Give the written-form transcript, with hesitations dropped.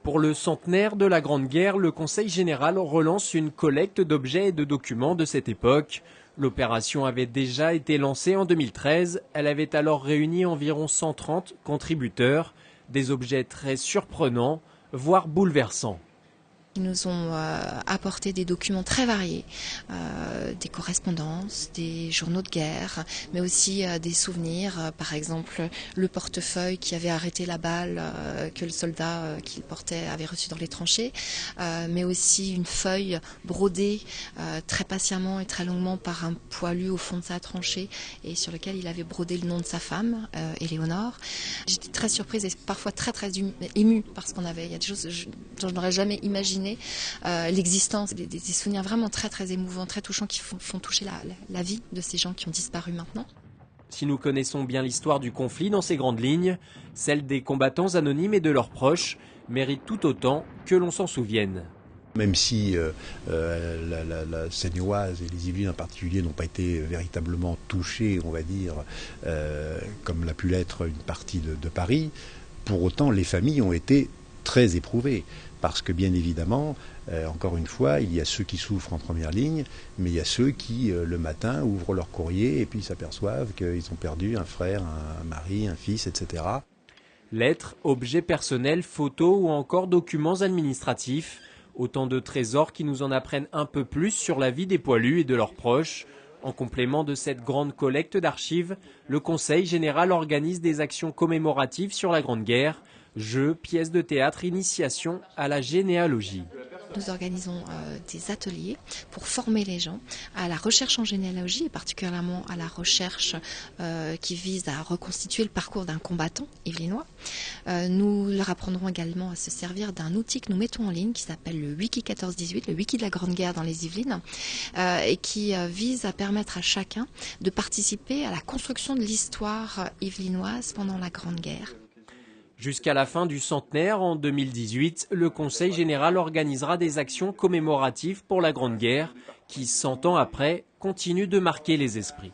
Pour le centenaire de la Grande Guerre, le Conseil général relance une collecte d'objets et de documents de cette époque. L'opération avait déjà été lancée en 2013. Elle avait alors réuni environ 130 contributeurs. Des objets très surprenants, voire bouleversants. Ils nous ont apporté des documents très variés, des correspondances, des journaux de guerre, mais aussi des souvenirs, par exemple le portefeuille qui avait arrêté la balle que le soldat qu'il portait avait reçu dans les tranchées, mais aussi une feuille brodée très patiemment et très longuement par un poilu au fond de sa tranchée et sur lequel il avait brodé le nom de sa femme, Éléonore. J'étais très surprise et parfois très émue parce il y a des choses dont je n'aurais jamais imaginé l'existence, des souvenirs vraiment très émouvants, très touchants qui font toucher la vie de ces gens qui ont disparu maintenant. Si nous connaissons bien l'histoire du conflit dans ses grandes lignes, celle des combattants anonymes et de leurs proches mérite tout autant que l'on s'en souvienne. Même si la Seine-et-Oise et les Yvelines en particulier n'ont pas été véritablement touchés, on va dire, comme l'a pu l'être une partie de Paris, pour autant les familles ont été très éprouvées. Parce que bien évidemment, encore une fois, il y a ceux qui souffrent en première ligne, mais il y a ceux qui, le matin, ouvrent leur courrier et puis s'aperçoivent qu'ils ont perdu un frère, un mari, un fils, etc. Lettres, objets personnels, photos ou encore documents administratifs. Autant de trésors qui nous en apprennent un peu plus sur la vie des poilus et de leurs proches. En complément de cette grande collecte d'archives, le Conseil général organise des actions commémoratives sur la Grande Guerre. Jeux, pièces de théâtre, initiation à la généalogie. Nous organisons des ateliers pour former les gens à la recherche en généalogie et particulièrement à la recherche qui vise à reconstituer le parcours d'un combattant yvelinois. Nous leur apprendrons également à se servir d'un outil que nous mettons en ligne qui s'appelle le Wiki 14-18, le Wiki de la Grande Guerre dans les Yvelines, et qui vise à permettre à chacun de participer à la construction de l'histoire yvelinoise pendant la Grande Guerre. Jusqu'à la fin du centenaire, en 2018, le Conseil général organisera des actions commémoratives pour la Grande Guerre qui, 100 ans après, continuent de marquer les esprits.